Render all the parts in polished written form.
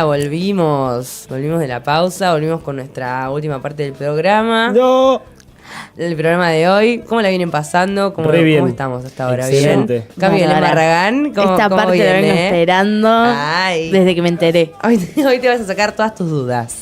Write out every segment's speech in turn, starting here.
Volvimos de la pausa, volvimos con nuestra última parte del programa. No. El programa de hoy, ¿cómo la vienen pasando? ¿Cómo estamos hasta ahora? Excelente. ¿Bien? Cami Belén Barragán, esta parte la vengo esperando desde que me enteré. Hoy te vas a sacar todas tus dudas.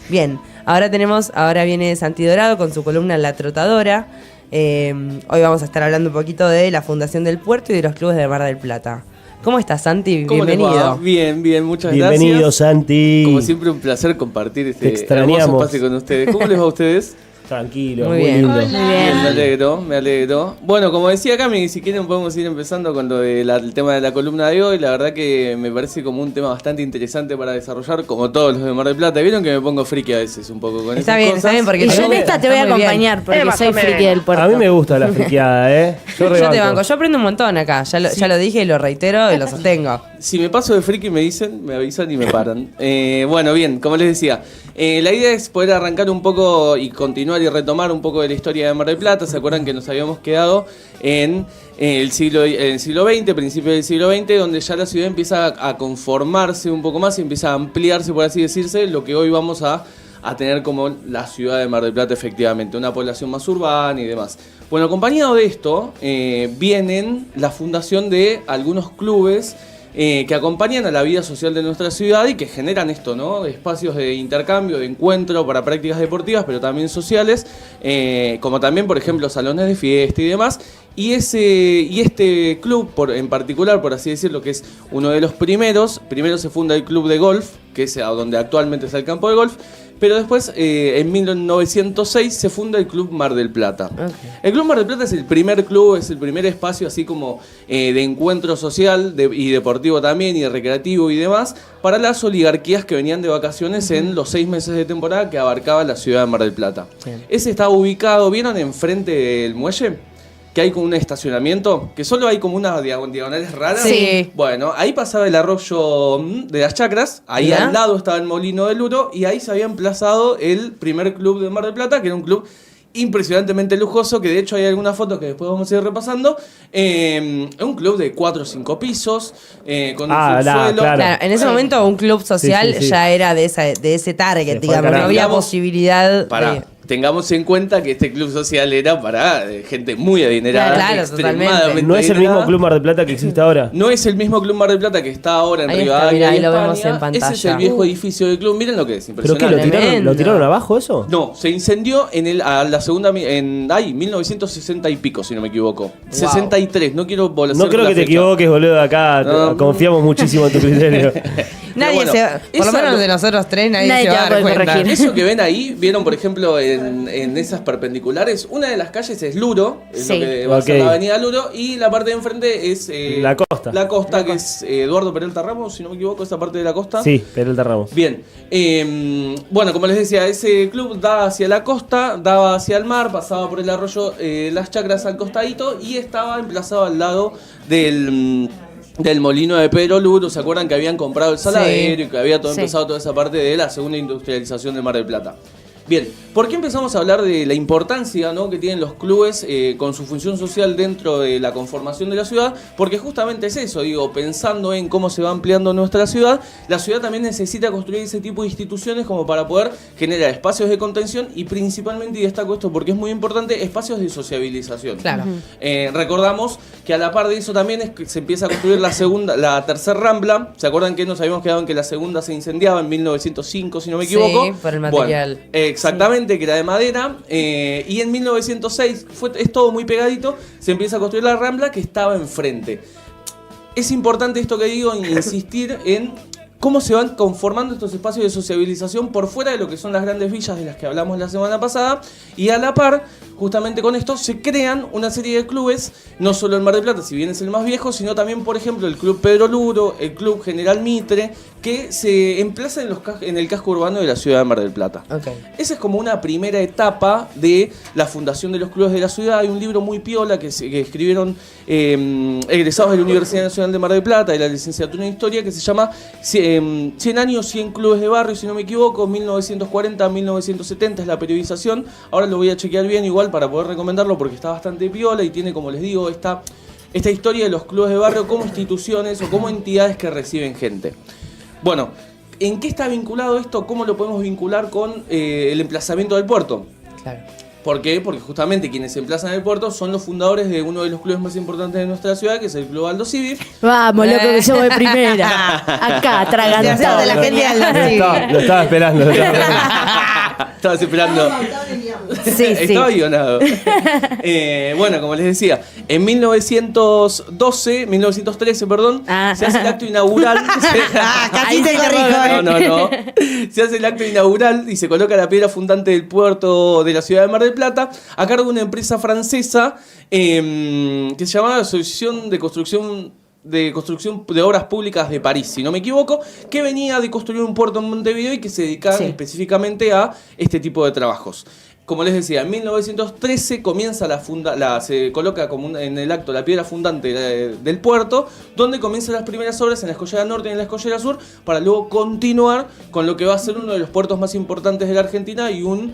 Bien, ahora viene Santi Dorado con su columna La Trotadora. Hoy vamos a estar hablando un poquito de la Fundación del Puerto y de los clubes de Mar del Plata. ¿Cómo estás, Santi? Bienvenido. Bien, muchas gracias. Bienvenido, Santi. Como siempre, un placer compartir este hermoso espacio con ustedes. ¿Cómo les va a ustedes? Tranquilo, muy bien. lindo. Bien, me alegro. Bueno, como decía Cami, si quieren podemos ir empezando con lo del tema de la columna de hoy. La verdad que me parece como un tema bastante interesante para desarrollar, como todos los de Mar del Plata. Vieron que me pongo friki a veces un poco con esas cosas. Está bien, porque y yo en esta te voy a acompañar porque soy friki del puerto. A mí me gusta la friqueada, Yo te banco, yo aprendo un montón acá. Ya lo dije y lo reitero y lo sostengo. Si me paso de friki me avisan y me paran. Bueno, bien, como les decía, la idea es poder arrancar un poco y continuar y retomar un poco de la historia de Mar del Plata. ¿Se acuerdan que nos habíamos quedado en el siglo XX, principios del siglo XX, donde ya la ciudad empieza a conformarse un poco más y empieza a ampliarse, por así decirse, lo que hoy vamos a tener como la ciudad de Mar del Plata, efectivamente, una población más urbana y demás. Bueno, acompañado de esto, vienen la fundación de algunos clubes que acompañan a la vida social de nuestra ciudad y que generan esto, ¿no? Espacios de intercambio, de encuentro para prácticas deportivas, pero también sociales, como también, por ejemplo, salones de fiesta y demás. Y este club, en particular, por así decirlo, que es uno de los primeros se funda el club de golf, que es donde actualmente está el campo de golf. Pero después, en 1906, se funda el Club Mar del Plata. Okay. El Club Mar del Plata es el primer club, es el primer espacio así como de encuentro social y deportivo también, y recreativo y demás, para las oligarquías que venían de vacaciones en los 6 meses de temporada que abarcaba la ciudad de Mar del Plata. Sí. Ese está ubicado, ¿vieron enfrente del muelle? Que hay como un estacionamiento, que solo hay como unas diagonales raras. Sí. Bueno, ahí pasaba el arroyo de las Chacras, ahí al lado estaba el Molino del Uro, y ahí se había emplazado el primer club de Mar del Plata, que era un club impresionantemente lujoso, que de hecho hay algunas fotos que después vamos a ir repasando. Un club de 4 o 5 pisos, con un subsuelo. Claro, en ese momento un club social ya era de ese target, digamos, no había posibilidad Tengamos en cuenta que este club social era para gente muy adinerada, claro, extremadamente ¿No es el mismo Club Mar del Plata que existe ahora? No es el mismo Club Mar del Plata que está ahora en Rivadavia. Ahí lo vemos en pantalla. Ese es el viejo edificio del club. Miren lo que es, impresionante. ¿Pero qué, lo tiraron abajo eso? No, se incendió a la segunda, en 1960 y pico, si no me equivoco. Wow. 63, no quiero volver. No creo que te equivoques, boludo, acá confiamos muchísimo en tu criterio. Nadie por lo menos de nosotros tres, nadie se va a dar cuenta. Eso que ven ahí, vieron por ejemplo en esas perpendiculares, una de las calles es Luro, es lo que va a ser la avenida Luro, y la parte de enfrente es la costa. La costa, que es Eduardo Peralta Ramos, si no me equivoco, esa parte de la costa. Sí, Peralta Ramos. Bien, bueno, como les decía, ese club daba hacia la costa, daba hacia el mar, pasaba por el arroyo Las Chacras al costadito y estaba emplazado al lado del molino de Pedro Luro. ¿Se acuerdan que habían comprado el saladero y que había empezado toda esa parte de la segunda industrialización de Mar del Plata? Bien, ¿por qué empezamos a hablar de la importancia, ¿no?, que tienen los clubes con su función social dentro de la conformación de la ciudad? Porque justamente es eso, digo, pensando en cómo se va ampliando nuestra ciudad, la ciudad también necesita construir ese tipo de instituciones como para poder generar espacios de contención y principalmente, y destaco esto porque es muy importante, espacios de sociabilización. Claro. Recordamos que a la par de eso también es que se empieza a construir la tercera Rambla. ¿Se acuerdan que nos habíamos quedado en que la segunda se incendiaba en 1905, si no me equivoco? Sí, por el material. Bueno, exactamente, que era de madera, y en 1906, es todo muy pegadito, se empieza a construir la Rambla que estaba enfrente. Es importante esto que digo, insistir en cómo se van conformando estos espacios de sociabilización por fuera de lo que son las grandes villas de las que hablamos la semana pasada, y a la par, justamente con esto, se crean una serie de clubes, no solo el Mar del Plata, si bien es el más viejo, sino también, por ejemplo, el Club Pedro Luro, el Club General Mitre, que se emplaza en el casco urbano de la ciudad de Mar del Plata. Okay. Esa es como una primera etapa de la fundación de los clubes de la ciudad. Hay un libro muy piola que escribieron egresados de la Universidad Nacional de Mar del Plata, de la licenciatura en Historia, que se llama 100 años, 100 clubes de barrio, si no me equivoco, 1940-1970 es la periodización. Ahora lo voy a chequear bien igual para poder recomendarlo porque está bastante piola y tiene, como les digo, esta historia de los clubes de barrio como instituciones o como entidades que reciben gente. Bueno, ¿En qué está vinculado esto? ¿Cómo lo podemos vincular con el emplazamiento del puerto? Claro. ¿Por qué? Porque justamente quienes se emplazan en el puerto son los fundadores de uno de los clubes más importantes de nuestra ciudad, que es el Club Aldo Civi. Vamos, loco, que yo voy primera. Acá, tragando. De la gente Aldo Civi. Lo estaba esperando. Estabas esperando. Sí. Estaba guionado. Bueno, como les decía, en 1913, perdón, se hace el acto inaugural. Casi te corrijo. No. Se hace el acto inaugural y se coloca la piedra fundante del puerto de la ciudad de Mar del Plata a cargo de una empresa francesa que se llamaba Asociación de Construcción de Obras Públicas de París, si no me equivoco, que venía de construir un puerto en Montevideo y que se dedicaba específicamente a este tipo de trabajos. Como les decía, en 1913 comienza se coloca como en el acto la piedra fundante del puerto, donde comienzan las primeras obras en la Escollera Norte y en la Escollera Sur, para luego continuar con lo que va a ser uno de los puertos más importantes de la Argentina y un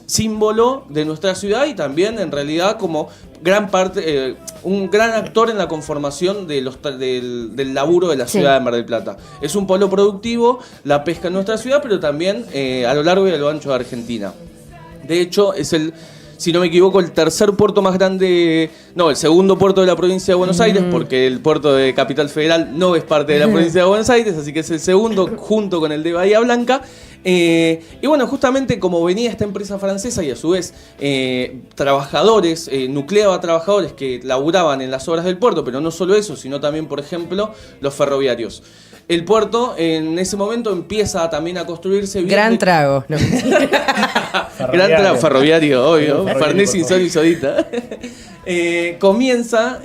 símbolo de nuestra ciudad, y también en realidad como gran parte, un gran actor en la conformación del laburo de la ciudad de Mar del Plata. Es un polo productivo, la pesca en nuestra ciudad, pero también a lo largo y a lo ancho de Argentina. De hecho, es si no me equivoco, el tercer puerto más grande, el segundo puerto de la provincia de Buenos Aires, porque el puerto de Capital Federal no es parte de la provincia de Buenos Aires, así que es el segundo junto con el de Bahía Blanca. Y bueno, justamente como venía esta empresa francesa y a su vez trabajadores, nucleaba trabajadores que laburaban en las obras del puerto, pero no solo eso, sino también, por ejemplo, los ferroviarios. El puerto en ese momento empieza también a construirse bien. Gran trago. No. Gran trago ferroviario, obvio. Fernet sin sol y sodita. Comienza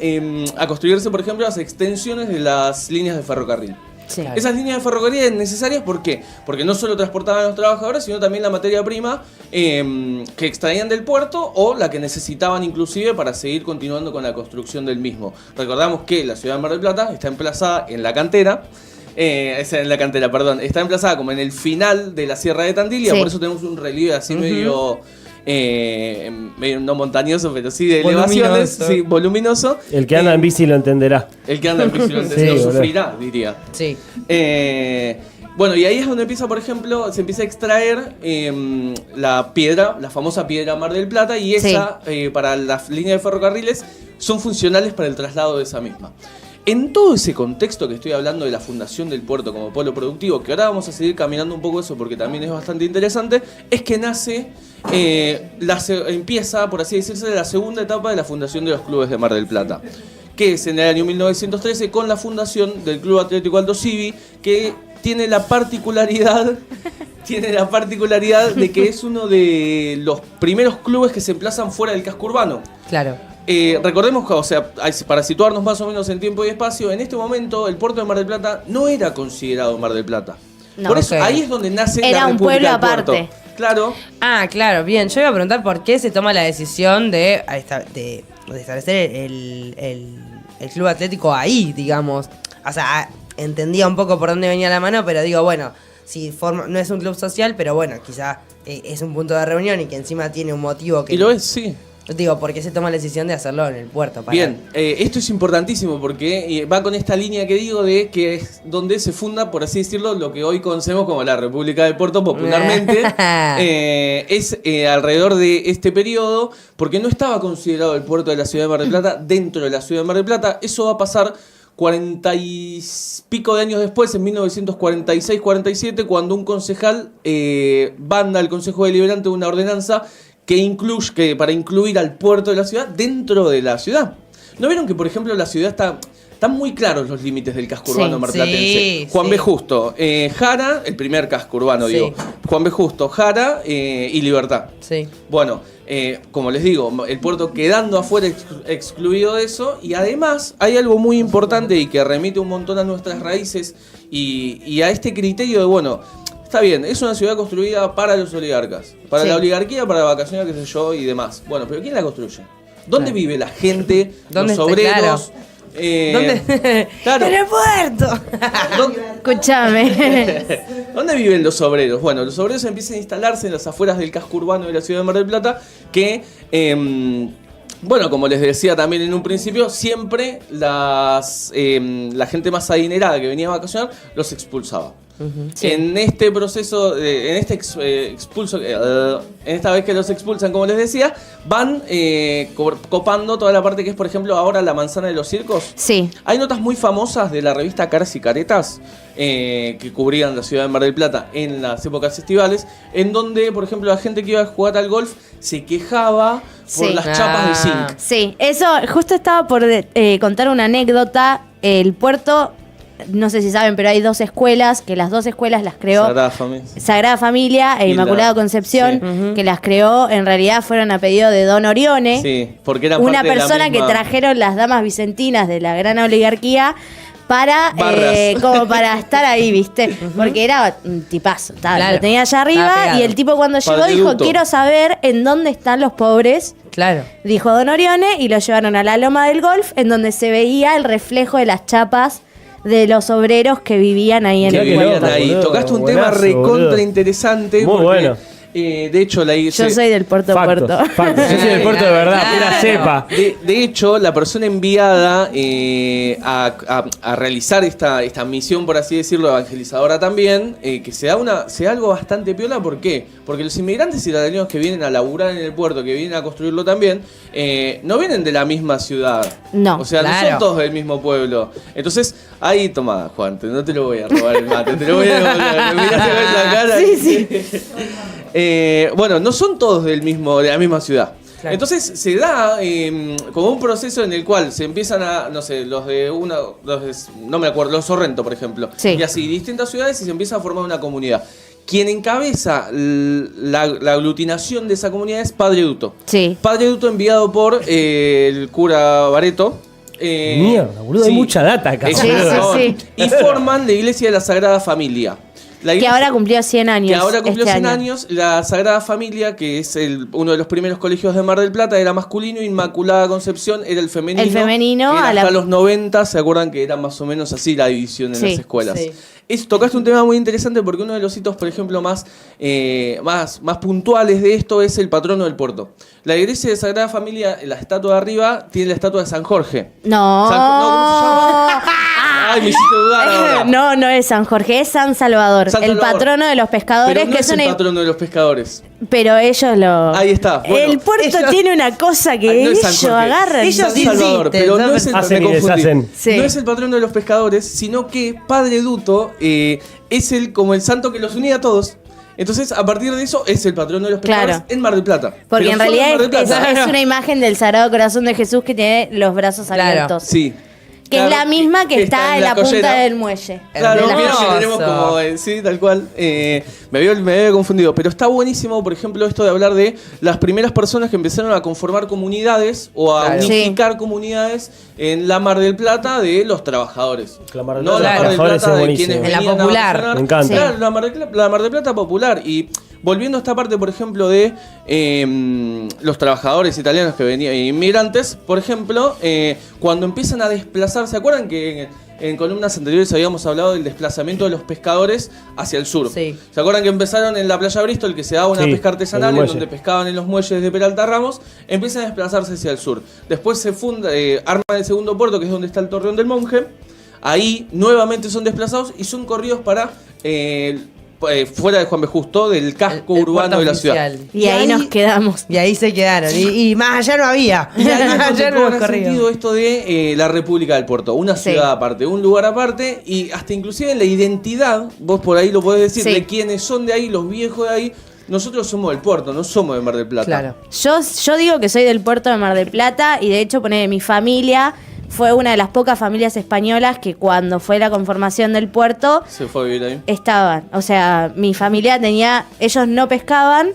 a construirse, por ejemplo, las extensiones de las líneas de ferrocarril. Sí. Esas líneas de ferrocarril eran necesarias, ¿por qué? Porque no solo transportaban a los trabajadores, sino también la materia prima que extraían del puerto o la que necesitaban inclusive para seguir continuando con la construcción del mismo. Recordamos que la ciudad de Mar del Plata está emplazada en la cantera. Está emplazada como en el final de la Sierra de Tandil, y por eso tenemos un relieve así medio no montañoso, pero sí de elevaciones, voluminoso. El que anda en bici lo entenderá. Lo sufrirá, diría. Sí. Bueno, y ahí es donde empieza, por ejemplo, se empieza a extraer la famosa piedra Mar del Plata, y esa, para las líneas de ferrocarriles, son funcionales para el traslado de esa misma. En todo ese contexto que estoy hablando de la fundación del puerto como polo productivo, que ahora vamos a seguir caminando un poco eso porque también es bastante interesante, es que empieza, por así decirse, la segunda etapa de la fundación de los clubes de Mar del Plata, que es en el año 1913 con la fundación del Club Atlético Aldo Civi, que tiene la particularidad de que es uno de los primeros clubes que se emplazan fuera del casco urbano. Claro. Recordemos que, para situarnos más o menos en tiempo y espacio, en este momento el puerto de Mar del Plata no era considerado Mar del Plata. No, por eso ahí es donde nace era la un República pueblo del aparte. Puerto. Claro. Ah, claro, bien. Yo iba a preguntar por qué se toma la decisión de establecer el club atlético ahí, digamos. O sea, entendía un poco por dónde venía la mano, pero digo, bueno, si no es un club social, pero bueno, quizá es un punto de reunión y que encima tiene un motivo que... Y lo es, sí. Digo, ¿por qué se toma la decisión de hacerlo en el puerto? Bien, esto es importantísimo porque va con esta línea que digo de que es donde se funda, por así decirlo, lo que hoy conocemos como la República del Puerto popularmente. Es alrededor de este periodo, porque no estaba considerado el puerto de la ciudad de Mar del Plata dentro de la ciudad de Mar del Plata. Eso va a pasar 40 y pico de años después, en 1946-47, cuando un concejal manda al Consejo Deliberante una ordenanza que para incluir al puerto de la ciudad dentro de la ciudad. ¿No vieron que, por ejemplo, la ciudad están muy claros los límites del casco urbano marplatense? Juan B. Justo, Jara, el primer casco urbano, Juan B. Justo, Jara y Libertad. Sí. Bueno, como les digo, el puerto quedando afuera excluido de eso, y además hay algo muy importante y que remite un montón a nuestras raíces y a este criterio de, bueno, está bien, es una ciudad construida para los oligarcas, para la oligarquía, para vacaciones, qué sé yo, y demás. Bueno, pero ¿quién la construye? ¿Dónde vive la gente, los obreros? ¿Dónde? Claro. ¡En el puerto! Escúchame. ¿Dónde viven los obreros? Bueno, los obreros empiezan a instalarse en las afueras del casco urbano de la ciudad de Mar del Plata, que... bueno, como les decía también en un principio, siempre la gente más adinerada que venía a vacacionar los expulsaba. Sí. En este proceso, en este expulso, en esta vez que los expulsan, como les decía, van copando toda la parte que es, por ejemplo, ahora la manzana de los circos. Sí. Hay notas muy famosas de la revista Caras y Caretas que cubrían la ciudad de Mar del Plata en las épocas estivales, en donde, por ejemplo, la gente que iba a jugar al golf se quejaba por Sí. las chapas de zinc. Sí, eso justo estaba por contar una anécdota. El puerto, no sé si saben, pero hay 2 escuelas, que las 2 escuelas las creó Sagrada Familia e Y Inmaculada Concepción, sí. que las creó, en realidad fueron a pedido de Don Orione, Sí, porque eran una parte de la persona misma- que trajeron las damas vicentinas de la gran oligarquía para Barras. como para estar ahí, ¿viste? Porque era un tipazo, Claro. lo tenía allá Estaba arriba pegado. y el tipo cuando llegó Padre dijo, Duto. quiero saber en dónde están los pobres. Claro. Dijo Don Orione y lo llevaron a la loma del golf, en donde se veía el reflejo de las chapas de los obreros que vivían ahí en Que el Mirá qué vivían puerto. loco, ahí. boludo, Tocaste un tema buenazo, recontra boludo. interesante. Muy porque, bueno. De hecho, Yo soy del puerto de Factos, Puerto. factos. Yo soy del puerto de verdad, pura Claro. cepa. De hecho, la persona enviada a realizar esta misión, por así decirlo, evangelizadora también, que se da algo bastante piola. ¿Por qué? Porque los inmigrantes italianos que vienen a laburar en el puerto, que vienen a construirlo también, no vienen de la misma ciudad. No. O sea, no Claro. son todos del mismo pueblo. Entonces, ahí, toma, Juan, no te lo voy a robar el mate, te lo voy a devolver. Me miraste con la cara. Bueno, no son todos de la misma ciudad. Claro. Entonces se da como un proceso en el cual se empiezan no sé, no me acuerdo, los Sorrento, por ejemplo. Sí. Y así, distintas ciudades y se empieza a formar una comunidad. Quien encabeza la aglutinación de esa comunidad es Padre Duto. Sí. Padre Duto enviado por el cura Bareto. Mierda, boludo, hay mucha data acá. Es Sí, un sí, montón. Y forman la iglesia de la Sagrada Familia. La Que iglesia- ahora cumplió 100 años. que ahora cumplió este 100 año. años, la Sagrada Familia, que es uno de los primeros colegios de Mar del Plata, era masculino, Inmaculada Concepción era el femenino. El femenino, que era a la- hasta los 90, ¿se acuerdan que era más o menos así la división en Sí, las escuelas? sí. Tocaste un tema muy interesante porque uno de los hitos, por ejemplo, más puntuales de esto es el patrono del puerto. La iglesia de Sagrada Familia, la estatua de arriba, tiene la estatua de San Jorge. No. ¿Cómo se llama? Ay, me hiciste dudar ahora. No es San Jorge, es San Salvador, San el Salvador. patrono de los pescadores, Pero no que es el patrono de los pescadores. pero ellos lo. Ahí está. Bueno, el puerto ellos- tiene una cosa que Ay, no es ellos San Jorge. agarran. Ellos San sí Salvador, insisten, pero no ¿sabes? es el Hacen me y confundí. deshacen. Sí. No es el patrono de los pescadores, sino que Padre Duto es como el santo que los unía a todos. Entonces, a partir de eso, es el patrono de los pescadores Claro. en Mar del Plata. Porque Pero en solo realidad Mar del Plata. es una imagen del Sagrado Corazón de Jesús que tiene los brazos Claro. abiertos. Sí. Que Claro, es la misma que está en la punta collera. del muelle. Claro, De la- vieron que Hermoso. tenemos como, sí, tal cual. Me había confundido. Pero está buenísimo, por ejemplo, esto de hablar de las primeras personas que empezaron a conformar comunidades o a Claro. unificar comunidades en la Mar del Plata de los trabajadores. La Mar del No Plata la de Mar del trabajadores Plata es de buenísimo. quienes En la venían a popular. vacacionar. Me encanta. Claro, la Mar del Plata popular. Y volviendo a esta parte, por ejemplo, de los trabajadores italianos que venían, inmigrantes, por ejemplo, cuando empiezan a desplazarse, ¿se acuerdan que en columnas anteriores habíamos hablado del desplazamiento de los pescadores hacia el sur? Sí. ¿Se acuerdan que empezaron en la playa Bristol, que se daba una Sí, pesca en artesanal el en muelle. donde pescaban en los muelles de Peralta Ramos? Empiezan a desplazarse hacia el sur. Después se funda, arman el segundo puerto, que es donde está el Torreón del Monje. Ahí nuevamente son desplazados y son corridos para fuera de Juan B. Justo, del casco El urbano puerto de la oficial. ciudad. Y ahí nos quedamos. Y ahí se quedaron. Y más allá no había. Y ahí es Más donde allá no cobra hemos corrido. sentido esto de la República del Puerto, una Sí. ciudad aparte, un lugar aparte, y hasta inclusive la identidad, vos por ahí lo podés decir, Sí. de quienes son de ahí, los viejos de ahí. Nosotros somos del puerto, no somos de Mar del Plata. Claro. Yo digo que soy del puerto de Mar del Plata y de hecho mi familia fue una de las pocas familias españolas que cuando fue la conformación del puerto Se fue a vivir ahí. estaban. O sea, mi familia ellos no pescaban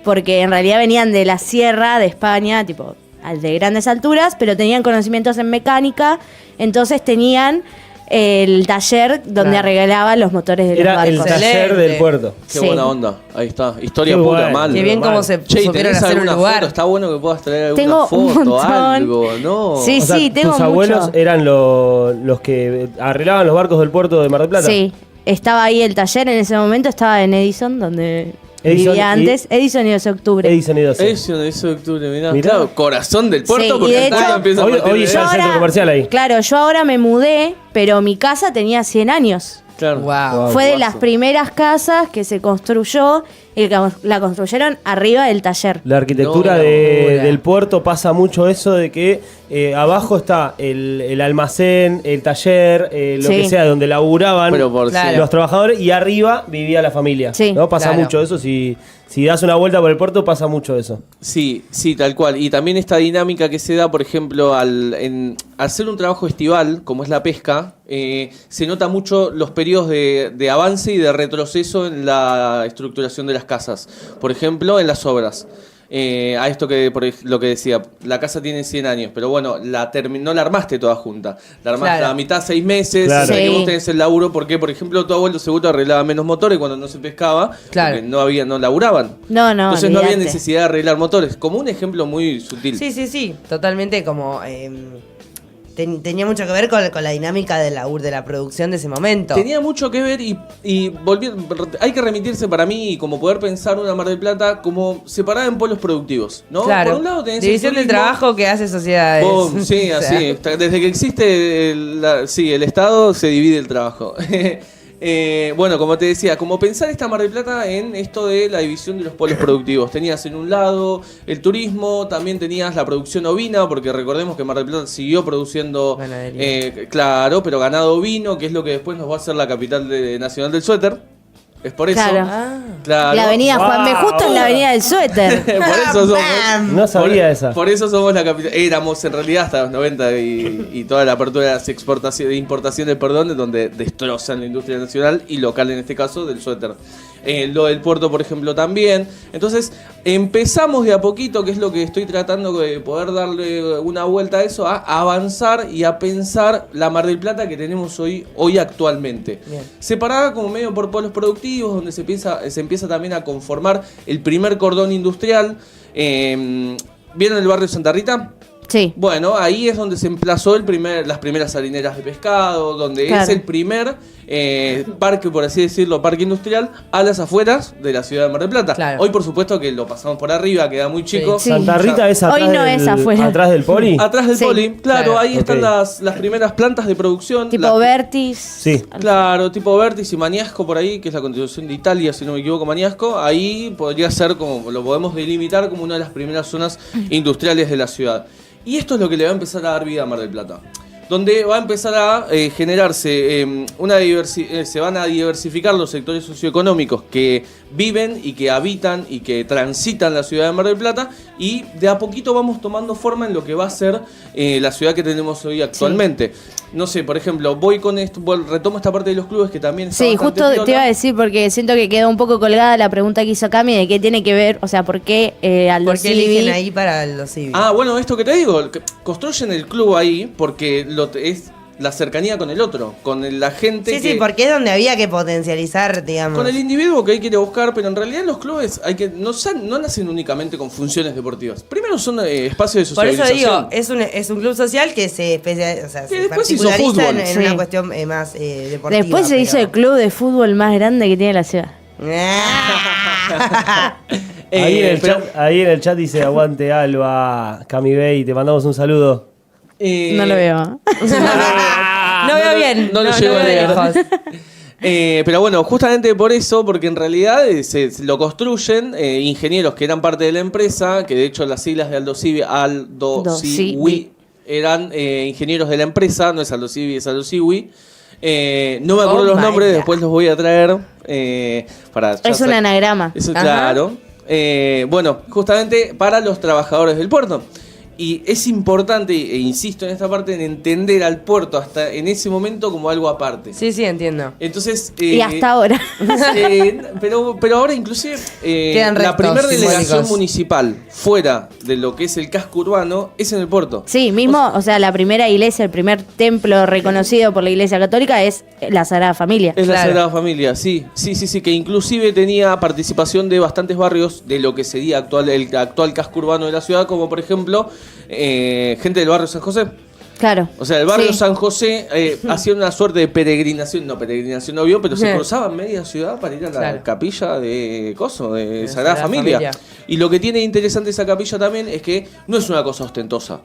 porque en realidad venían de la sierra de España, tipo de grandes alturas, pero tenían conocimientos en mecánica, entonces tenían el taller donde Claro. arreglaban los motores de los Era el barcos. taller Excelente. del puerto. Qué Sí. buena onda, ahí está. Historia Qué pura, bueno. mal. Qué bien Mal. cómo se Che, ¿y supieron tenés hacer un alguna lugar. foto? Está bueno que puedas traer alguna Tengo un foto, montón. algo, ¿no? Sí, O sea, tengo tus mucho. abuelos eran los que arreglaban los barcos del puerto de Mar del Plata. Sí, estaba ahí el taller en ese momento, estaba en Edison, donde Edison vivía y- antes. Edison y 12 de octubre. Edison y 12. Eso de octubre, mirá. Mirá. Claro, corazón del puerto, Sí, y porque de hasta hecho- ahí empieza a Hoy partir de está el Yo centro ahora- comercial ahí. Claro, yo ahora me mudé, pero mi casa tenía 100 años. Claro. Wow. Fue de guaso. las primeras casas que se construyó y que la construyeron arriba del taller. La arquitectura No, del puerto pasa mucho eso de que abajo está el almacén, el taller, lo Sí. que sea, donde laburaban Pero por Claro. los trabajadores y arriba vivía la familia. Sí. ¿No? Pasa Claro. mucho eso. Si das una vuelta por el puerto, pasa mucho eso. Sí, sí, tal cual. Y también esta dinámica que se da, por ejemplo, al hacer un trabajo estival, como es la pesca, se nota mucho los periodos de avance y de retroceso en la estructuración de las casas. Por ejemplo, en las obras. A esto lo que decía, la casa tiene 100 años, pero bueno, no la armaste toda junta. La armaste Claro. a mitad, 6 meses, Claro. o sea que Sí. vos tenés el laburo, porque, por ejemplo, tu abuelo seguro arreglaba menos motores cuando no se pescaba, Claro. porque no laburaban. No, Entonces no había olvídate. necesidad de arreglar motores, como un ejemplo muy sutil. Sí, totalmente como... tenía mucho que ver con la dinámica de la producción de ese momento. Tenía mucho que ver hay que remitirse para mí y como poder pensar una Mar del Plata como separada en polos productivos, ¿no? Claro. Por un lado tenés División el del turismo. trabajo que hace sociedades. Boom, sí, O sea, así. Desde que existe el Estado se divide el trabajo. Bueno, como te decía, como pensar esta Mar del Plata en esto de la división de los polos productivos. Tenías en un lado el turismo, también tenías la producción ovina, porque recordemos que Mar del Plata siguió produciendo, Ganadería. claro, pero ganado ovino, que es lo que después nos va a hacer la capital nacional del suéter. Es por eso. Claro. Ah. Claro. La avenida Juan B. Justo en la avenida del suéter. Por eso somos. No sabía esa. Por eso somos la capital. Éramos en realidad hasta los 90 y toda la apertura de las importaciones, perdón, donde destrozan la industria nacional y local en este caso del suéter. Lo del puerto, por ejemplo, también. Entonces, empezamos de a poquito, que es lo que estoy tratando de poder darle una vuelta a eso, a avanzar y a pensar la Mar del Plata que tenemos hoy actualmente. Bien. Separada como medio por polos productivos, donde se empieza también a conformar el primer cordón industrial. ¿Vieron el barrio Santa Rita? Sí. Bueno, ahí es donde se emplazó las primeras salineras de pescado, donde Claro. es el primer parque, por así decirlo, parque industrial a las afueras de la ciudad de Mar del Plata. Claro. Hoy, por supuesto, que lo pasamos por arriba, queda muy chico. Sí. Santa Rita es atrás, Hoy no es afuera. atrás del poli. Atrás del Sí. poli, claro, Claro. ahí están Ok. las primeras plantas de producción. Tipo Vertis. Sí. Claro, tipo Vertis y Maniasco por ahí, que es la constitución de Italia, si no me equivoco, Maniasco. Ahí podría ser como, lo podemos delimitar como una de las primeras zonas industriales de la ciudad. Y esto es lo que le va a empezar a dar vida a Mar del Plata. Donde va a empezar a generarse se van a diversificar los sectores socioeconómicos que viven y que habitan y que transitan la ciudad de Mar del Plata, y de a poquito vamos tomando forma en lo que va a ser la ciudad que tenemos hoy actualmente. No sé, por ejemplo, retomo esta parte de los clubes que también está Sí, bastante justo piola. te iba a decir porque siento que quedó un poco colgada la pregunta que hizo Cami de qué tiene que ver, o sea, por qué Aldo ¿Por qué eligen Civi- ahí para los Civi? Ah, bueno, esto que te digo, que construyen el club ahí porque es la cercanía con el otro, con la gente Sí, porque es donde había que potencializar, digamos. con el individuo que hay que ir a buscar, pero en realidad los clubes no nacen únicamente con funciones deportivas. Primero son espacios de Por eso socialización. digo, es un club social que se Que después hizo particulariza fútbol. en Sí. una cuestión más deportiva. Después se hizo el club de fútbol más grande que tiene la ciudad. Ahí en el chat dice aguante Alba, Cami Bey, te mandamos un saludo. No lo veo. No veo bien. No lo llego a veo de leer. lejos. Pero bueno, justamente por eso, porque en realidad se lo construyen ingenieros que eran parte de la empresa, que de hecho las siglas de Aldo Civi eran ingenieros de la empresa, no es Aldo Civi, es Aldo Civi. No me acuerdo Oh los my nombres, God. después los voy a traer. Para Es un anagrama. Eso, Ajá. claro. Bueno, justamente para los trabajadores del puerto. Y es importante, e insisto en esta parte, en entender al puerto hasta en ese momento como algo aparte. Sí, entiendo. Entonces, Y hasta ahora. pero ahora inclusive Quedan la restos primera delegación simbólicos. municipal fuera de lo que es el casco urbano es en el puerto. Sí, mismo, o sea, la primera iglesia, el primer templo reconocido por la Iglesia Católica es la Sagrada Familia. Es la Claro. Sagrada Familia, sí, que inclusive tenía participación de bastantes barrios de lo que sería el actual casco urbano de la ciudad, como por ejemplo gente del barrio San José. Claro. O sea, el barrio Sí. San José hacía una suerte de peregrinación obvio, pero se Bien. cruzaban media ciudad para ir a la Claro. capilla de De Sagrada Sagrada Familia. Familia. Y lo que tiene interesante esa capilla también es que no es una cosa ostentosa.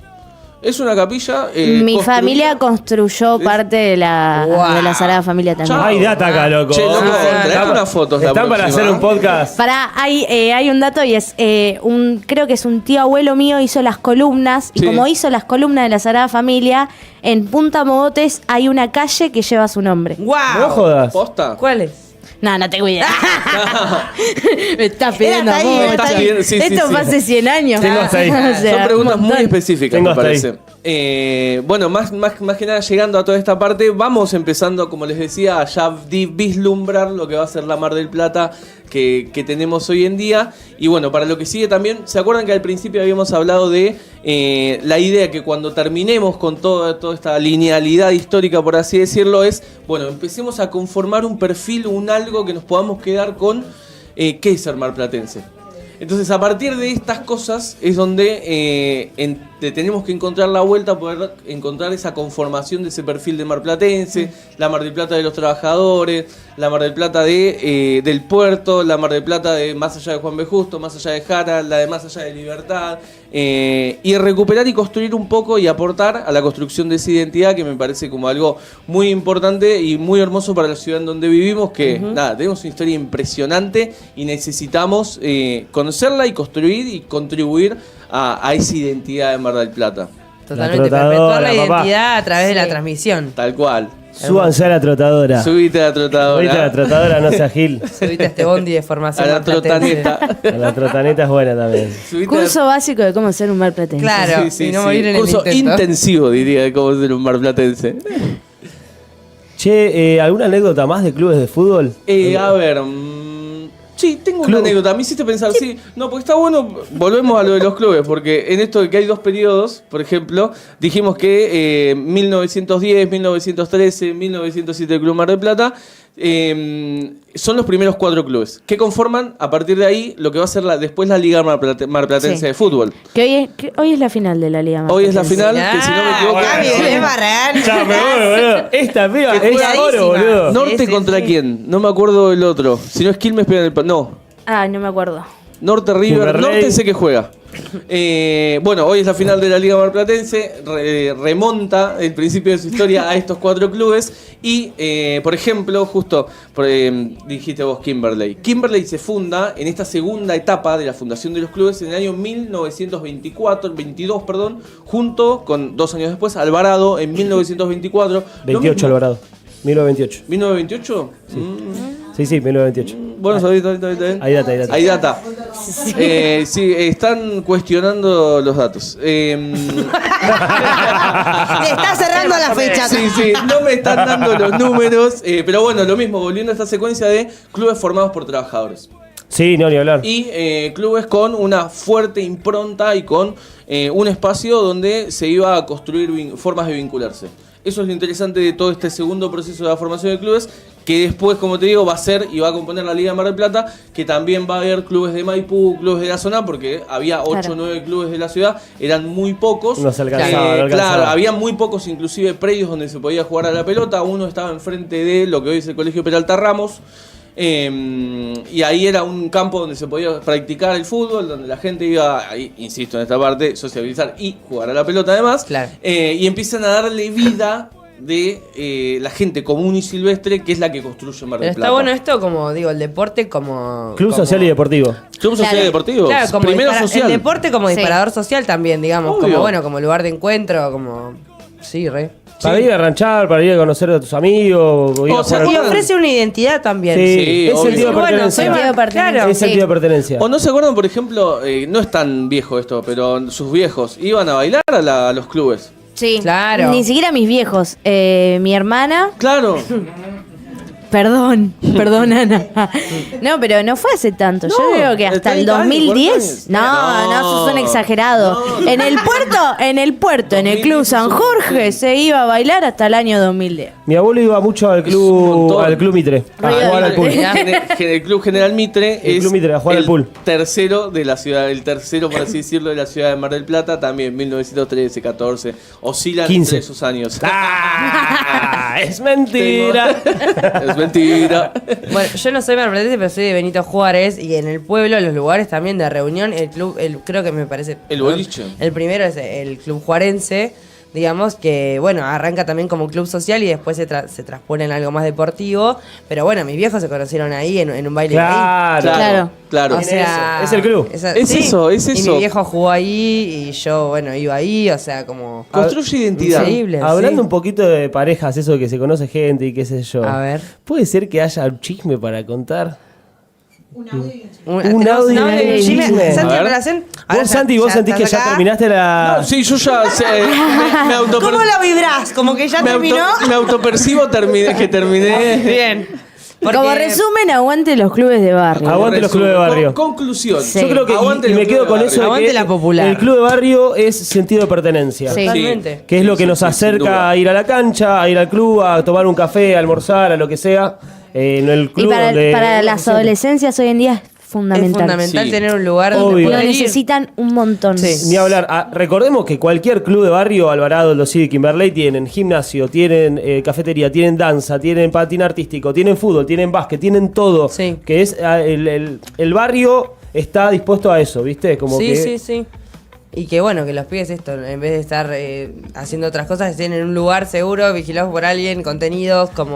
Es una capilla. Mi construida- familia construyó parte de la Sagrada Familia también. Chao. Hay data acá, loco. Che, loco, Ah, traete unas fotos. la Están para próxima. hacer un podcast. Hay un dato y es creo que es un tío abuelo mío hizo las columnas y Sí. como hizo las columnas de la Sagrada Familia, en Punta Mogotes hay una calle que lleva su nombre. ¡Guau! No jodas. ¿Posta? ¿Cuál es? No tengo idea. Me estás pidiendo Era hasta ahí, mucho. era hasta ahí. Sí, sí, Esto sí. fue hace 100 años. Tengo hasta ahí. O sea, Son preguntas un muy montón. específicas, Tengo me hasta ahí. parece. Bueno, más que nada llegando a toda esta parte, vamos empezando, como les decía, a ya vislumbrar lo que va a ser la Mar del Plata que tenemos hoy en día. Y bueno, para lo que sigue también, ¿se acuerdan que al principio habíamos hablado de la idea que cuando terminemos con toda esta linealidad histórica, por así decirlo, es, bueno, empecemos a conformar un perfil, un algo que nos podamos quedar con qué es ser marplatense? Entonces, a partir de estas cosas es donde tenemos que encontrar la vuelta, poder encontrar esa conformación de ese perfil de marplatense, la Mar del Plata de los trabajadores, la Mar del Plata del puerto, la Mar del Plata de más allá de Juan B. Justo, más allá de Jara, la de más allá de Libertad, y recuperar y construir un poco y aportar a la construcción de esa identidad que me parece como algo muy importante y muy hermoso para la ciudad en donde vivimos, que nada, tenemos una historia impresionante y necesitamos conocerla y construir y contribuir a esa identidad de Mar del Plata. Totalmente, trotadora, perpetuar la papá. identidad a través de la Sí. transmisión. Tal cual. Súbanse a la trotadora. Subite a la trotadora. Ahorita la trotadora no sea gil. Subite a este bondi de formación A la marplatense. trotaneta. A la trotaneta es buena también. Subite a- Curso básico de cómo ser un marplatense. Claro, y no morir en el Curso intento. intensivo, diría, de cómo ser un marplatense. Che, ¿alguna anécdota más de clubes de fútbol? A ver, sí, tengo una anécdota. Me hiciste pensar, sí. No, porque está bueno, volvemos a lo de los clubes, porque en esto de que hay dos periodos, por ejemplo, dijimos que 1910, 1913, 1907 el Club Mar del Plata, son los primeros 4 clubes, que conforman, a partir de ahí, lo que va a ser después la Liga Marplatense Sí. de Fútbol. Que hoy es la final de la Liga Hoy es la Marplatense. final, que si no me equivoco... Está bien, bueno. es Barragán. Ya, me voy, boludo. Esta piba Que es jugadísima. oro, boludo. Norte Sí, sí, contra sí. quién, no me acuerdo del otro. Si no es Quilmes, pega en el... No, Ah, no me acuerdo. Norte River, Kimberley. Norte sé que juega. Bueno, hoy es la final de la Liga Marplatense, remonta el principio de su historia a estos 4 clubes y, por ejemplo, justo dijiste vos Kimberley. Kimberley se funda en esta segunda etapa de la fundación de los clubes en el año 1922, junto con 2 años después Alvarado en 1924. 28 Alvarado. 1928. ¿1928? Sí, 1928. Bueno, está bien. Ahí data, ahí data. Hay data. Sí, están cuestionando los datos. Le está cerrando la fecha. Sí, no me están dando los números. Pero bueno, lo mismo, volviendo a esta secuencia de clubes formados por trabajadores. Sí, no, ni hablar. Y clubes con una fuerte impronta y con un espacio donde se iba a construir formas de vincularse. Eso es lo interesante de todo este segundo proceso de la formación de clubes, que después, como te digo, va a ser y va a componer la Liga Mar del Plata, que también va a haber clubes de Maipú, clubes de la zona, porque había 8 o 9 clubes de la ciudad, eran muy pocos. No se alcanzaba, no alcanzaba. Claro, había muy pocos inclusive predios donde se podía jugar a la pelota. Uno estaba enfrente de lo que hoy es el Colegio Peralta Ramos. Y ahí era un campo donde se podía practicar el fútbol, donde la gente iba, ahí, insisto en esta parte, sociabilizar y jugar a la pelota además. Claro. Y empiezan a darle vida de la gente común y silvestre, que es la que construye Mar del Pero Plata. está bueno esto como, digo, el deporte como... Club como- Social y Deportivo. Club Social Claro. y Deportivo. Claro, como Primero el deporte como Sí. disparador social también, digamos. Obvio. Como, bueno, como lugar de encuentro, como... Sí, re. Para ir a ranchar, para ir a conocer a tus amigos. Ir a O sea, jugar Y al- ofrece una identidad también. Sí, Sí, es obvio. sentido de Bueno, pertenencia. soy Sentido de pertenencia. claro. Es sentido de pertenencia. ¿O no se acuerdan, por ejemplo, no es tan viejo esto, pero sus viejos iban a bailar a los clubes? Sí. Claro. Ni siquiera mis viejos. Mi hermana. Claro. Perdón, Ana. No, pero no fue hace tanto. Yo No, creo que hasta el 30 años, 2010. 40 años. No, esos son exagerados. No. En el puerto, en el Club San Jorge, se iba a bailar hasta el año 2010. Mi abuelo iba mucho al un club, montón. al club Mitre. A Ruido jugar al pool. El Club General Mitre El es Club Mitre, a jugar al pool. tercero de la ciudad, el tercero, por así decirlo, de la ciudad de Mar del Plata, también 1913, 14, oscilan 15. entre esos años. ¡Ah! ¡Es mentira! Es mentira. Bueno, yo no soy marplatense, pero soy de Benito Juárez. Y en el pueblo, los lugares también de reunión, el club, creo que me parece. El boliche. El primero es el Club Juarense. Digamos que, bueno, arranca también como club social y después se transpone en algo más deportivo. Pero bueno, mis viejos se conocieron ahí en un baile. Claro. Claro. O sea, Es el club. Es eso. Y mi viejo jugó ahí y yo, bueno, iba ahí, o sea, como... Construye identidad. Increíble. Hablando sí. un poquito de parejas, eso de que se conoce gente y qué sé yo. A ver. ¿Puede ser que haya un chisme para contar? Un audio y un chisme. Santi, A ver. relación. Vos, Santi, vos sentís que ya terminaste la... No, sí, yo ya me ¿Cómo lo vibrás? Como que ya terminó. me autopercibo que terminé. Bien. Como resumen, aguante los clubes de barrio. Aguante los clubes de barrio. Conclusión. Sí. Yo creo que, Aguante y los me quedo clubes con de eso de Aguante que la popular. el club de barrio es sentido de pertenencia. Sí. Totalmente. Que es lo que nos Sí, sin acerca duda. a ir a la cancha, a ir al club, a tomar un café, a almorzar, a lo que sea. En el Y club para, donde- para las adolescencias hoy en día es fundamental. Es fundamental Sí. tener un lugar Obvio. donde Lo poder ir. necesitan un montón. Sí. Ni hablar. Recordemos que cualquier club de barrio, Alvarado, Los Civic, Kimberley, tienen gimnasio, tienen cafetería, tienen danza, tienen patín artístico, tienen fútbol, tienen básquet, tienen todo. Sí. Que es el barrio está dispuesto a eso, ¿viste? Como Sí, que sí, sí. Y que bueno, que los pibes esto, en vez de estar haciendo otras cosas, estén en un lugar seguro, vigilados por alguien, contenidos, como